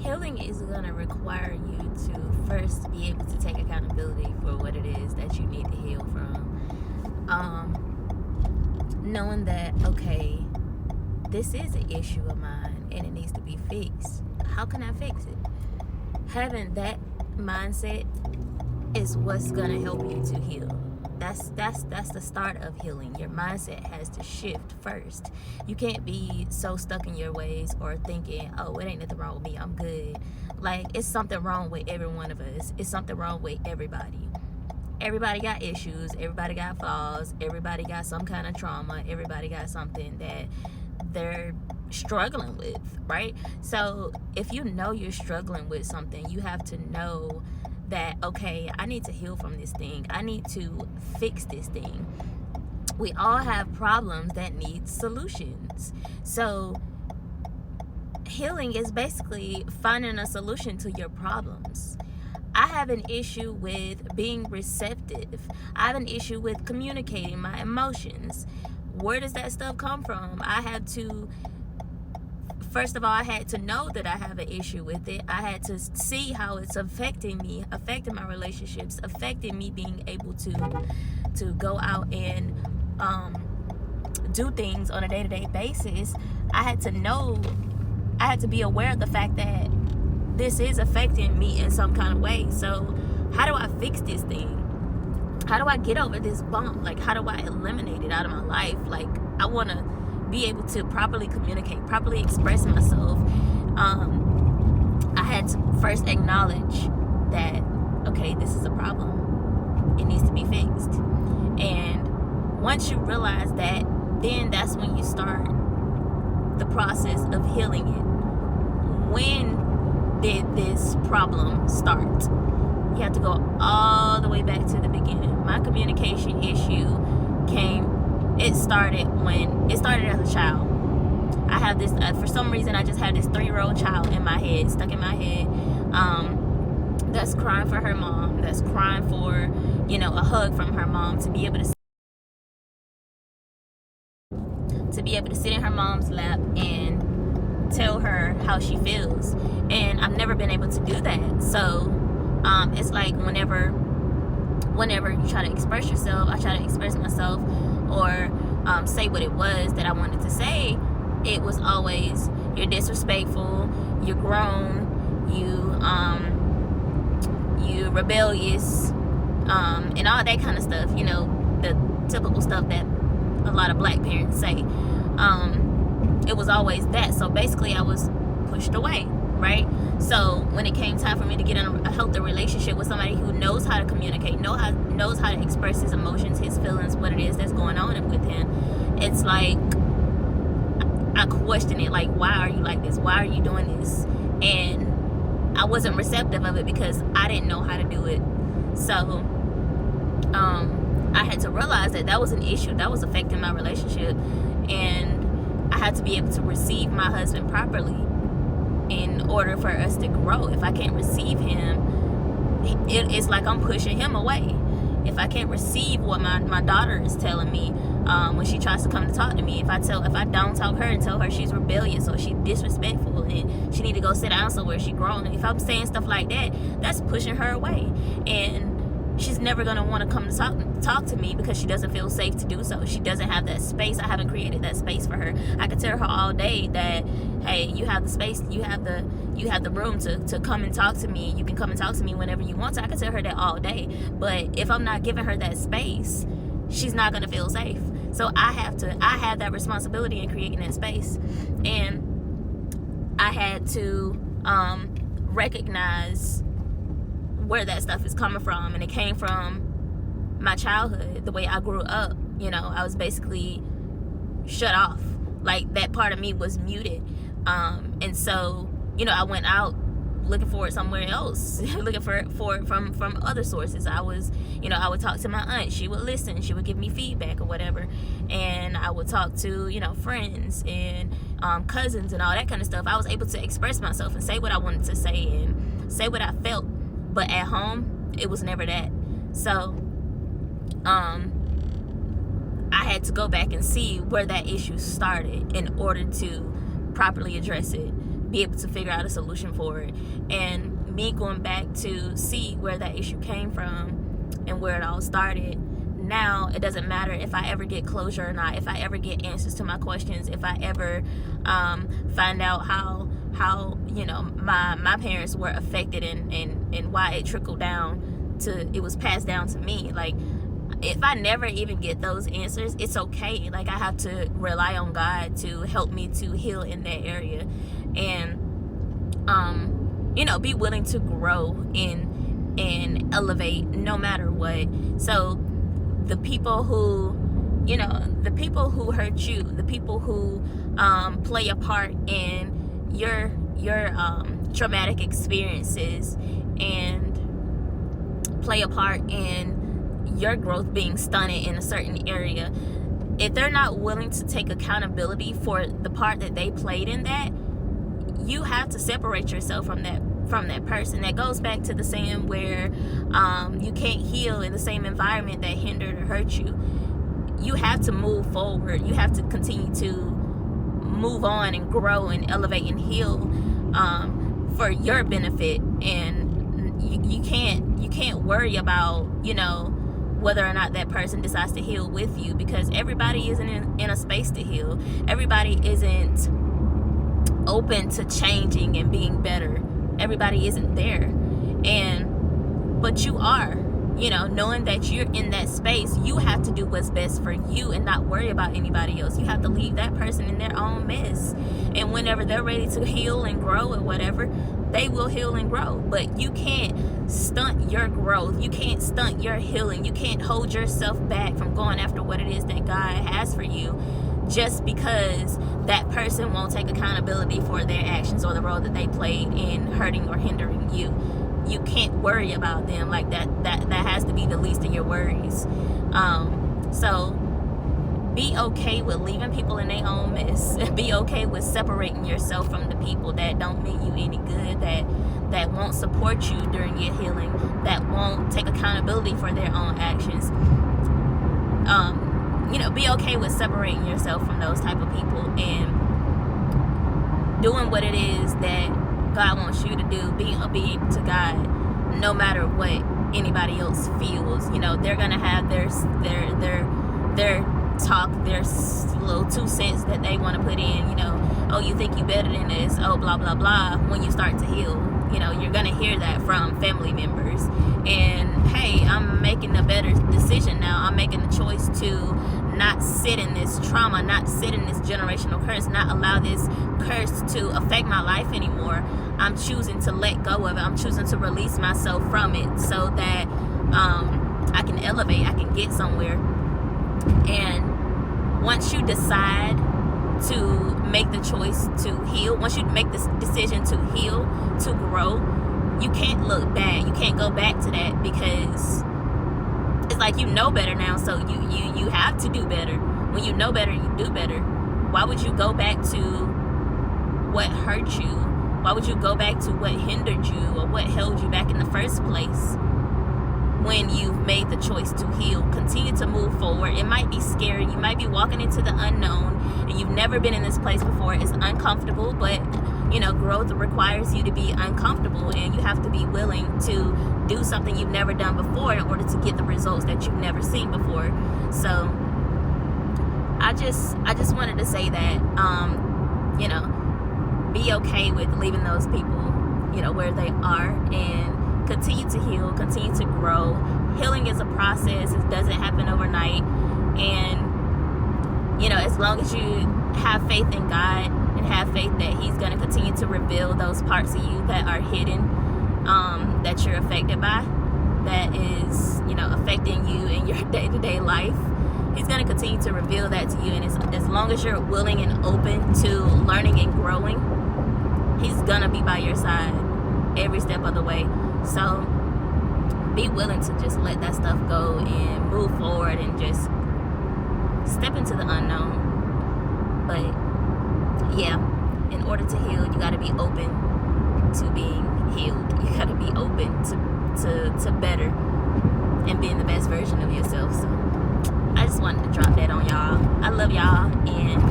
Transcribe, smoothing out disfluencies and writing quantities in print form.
Healing is going to require you to first be able to take accountability for what it is that you need to heal from. Knowing that, okay, this is an issue of mine and it needs to be fixed. How can I fix it? Having that mindset is what's going to help you to heal. That's the start of healing. Your mindset has to shift first. You can't be so stuck in your ways or thinking, oh, it ain't nothing wrong with me, I'm good. Like, it's something wrong with every one of us. It's something wrong with everybody. Everybody got issues. Everybody got flaws. Everybody got some kind of trauma. Everybody got something that they're struggling with, right? So if you know you're struggling with something, you have to know that, okay, I need to heal from this thing. I need to fix this thing. We all have problems that need solutions. So healing is basically finding a solution to your problems. I have an issue with being receptive. I have an issue with communicating my emotions. Where does that stuff come from? First of all, I had to know that I have an issue with it. I had to see how it's affecting me, affecting my relationships, affecting me being able to go out and do things on a day-to-day basis. I had to be aware of the fact that this is affecting me in some kind of way. So how do I fix this thing? How do I get over this bump? Like, how do I eliminate it out of my life? Like, I want to be able to properly communicate, properly express myself. I had to first acknowledge that, okay, this is a problem. It needs to be fixed. And once you realize that, then that's when you start the process of healing it. When did this problem start? You have to go all the way back to the beginning. My communication issue started as a child. I have this, for some reason, I just had this 3-year-old child in my head, stuck in my head, that's crying for her mom, that's crying for, a hug from her mom, to be able to sit in her mom's lap and tell her how she feels. And I've never been able to do that. So it's like whenever you try to express yourself, I try to express myself or say what it was that I wanted to say, it was always, you're disrespectful, you're grown, you're rebellious, and all that kind of stuff, the typical stuff that a lot of black parents say. It was always that. So basically I was pushed away, right? So when it came time for me to get in a healthy relationship with somebody who knows how to communicate, knows how to express his emotions, his feelings, what it is that's going on with him, it's like I question it, like, why are you like this? Why are you doing this? And I wasn't receptive of it because I didn't know how to do it. So I had to realize that was an issue that was affecting my relationship, and I had to be able to receive my husband properly in order for us to grow. If I can't receive him, it's like I'm pushing him away. If I can't receive what my daughter is telling me when she tries to come to talk to me, if I don't talk her and tell her she's rebellious or she's disrespectful and she need to go sit down somewhere, she grown, if I'm saying stuff like that, that's pushing her away. And she's never going to want to come to talk to me because she doesn't feel safe to do so. She doesn't have that space. I haven't created that space for her. I could tell her all day that, hey, you have the space, you have the room to come and talk to me. You can come and talk to me whenever you want to. I could tell her that all day. But if I'm not giving her that space, she's not going to feel safe. So I have that responsibility in creating that space. And I had to recognize where that stuff is coming from, and it came from my childhood, the way I grew up. I was basically shut off. Like, that part of me was muted, and so I went out looking for it somewhere else, looking for it from other sources. I would talk to my aunt, she would listen, she would give me feedback or whatever, and I would talk to friends and cousins and all that kind of stuff. I was able to express myself and say what I wanted to say and say what I felt. But at home, it was never that. So, I had to go back and see where that issue started in order to properly address it. be able to figure out a solution for it. And me going back to see where that issue came from and where it all started, now it doesn't matter if I ever get closure or not, if I ever get answers to my questions, if I ever find out how you know, my parents were affected and why it trickled down to, it was passed down to me. Like, if I never even get those answers, it's okay. Like, I have to rely on God to help me to heal in that area, and you know, be willing to grow and elevate no matter what. So the people who, you know, the people who hurt you, the people who play a part in your traumatic experiences and play a part in your growth being stunted in a certain area, if they're not willing to take accountability for the part that they played in that, you have to separate yourself from that person. That goes back to the saying where you can't heal in the same environment that hindered or hurt you. You have to move forward. You have to continue to move on and grow and elevate and heal for your benefit. And you can't worry about, you know, whether or not that person decides to heal with you, because everybody isn't in a space to heal. Everybody isn't open to changing and being better. Everybody isn't there. But you are, you know, knowing that you're in that space, you have to do what's best for you and not worry about anybody else. You have to leave that person in their own mess. And whenever they're ready to heal and grow or whatever, they will heal and grow. But you can't stunt your growth. You can't stunt your healing. You can't hold yourself back from going after what it is that God has for you, just because that person won't take accountability for their actions or the role that they played in hurting or hindering you. You can't worry about them like that. That has to be the least of your worries. So be okay with leaving people in their own mess. Be okay with separating yourself from the people that don't mean you any good, that won't support you during your healing, that won't take accountability for their own actions. You know, be okay with separating yourself from those type of people and doing what it is that God wants you to do, being obedient to God, no matter what anybody else feels. You know, they're gonna have their talk, their little 2 cents that they want to put in. You know, oh, you think you better than this, oh, blah blah blah. When you start to heal, you know, you're gonna hear that from family members. And hey, I'm making a better decision now. I'm making the choice to not sit in this trauma, not sit in this generational curse, not allow this curse to affect my life anymore. I'm choosing to let go of it. I'm choosing to release myself from it so that I can elevate, I can get somewhere. And once you decide to make the choice to heal, once you make this decision to heal, to grow, you can't look back. You can't go back to that, because it's like, you know better now, so you have to do better. When you know better, you do better. Why would you go back to what hurt you? Why would you go back to what hindered you or what held you back in the first place when you've made the choice to heal? Continue to move forward. It might be scary. You might be walking into the unknown and you've never been in this place before. It's uncomfortable, but you know, growth requires you to be uncomfortable, and you have to be willing to do something you've never done before in order to get the results that you've never seen before. So I just wanted to say that, you know, be okay with leaving those people, you know, where they are, and continue to heal, continue to grow. Healing is a process. It doesn't happen overnight. And, you know, as long as you have faith in God and have faith that He's going to continue to reveal those parts of you that are hidden, that you're affected by, that is, you know, affecting you in your day-to-day life, He's going to continue to reveal that to you. And as long as you're willing and open to learning and growing, He's going to be by your side every step of the way. So be willing to just let that stuff go and move forward and just step into the unknown. But yeah, in order to heal, you got to be open to being healed. You got to be open to better and being the best version of yourself. So I just wanted to drop that on y'all. I love y'all, and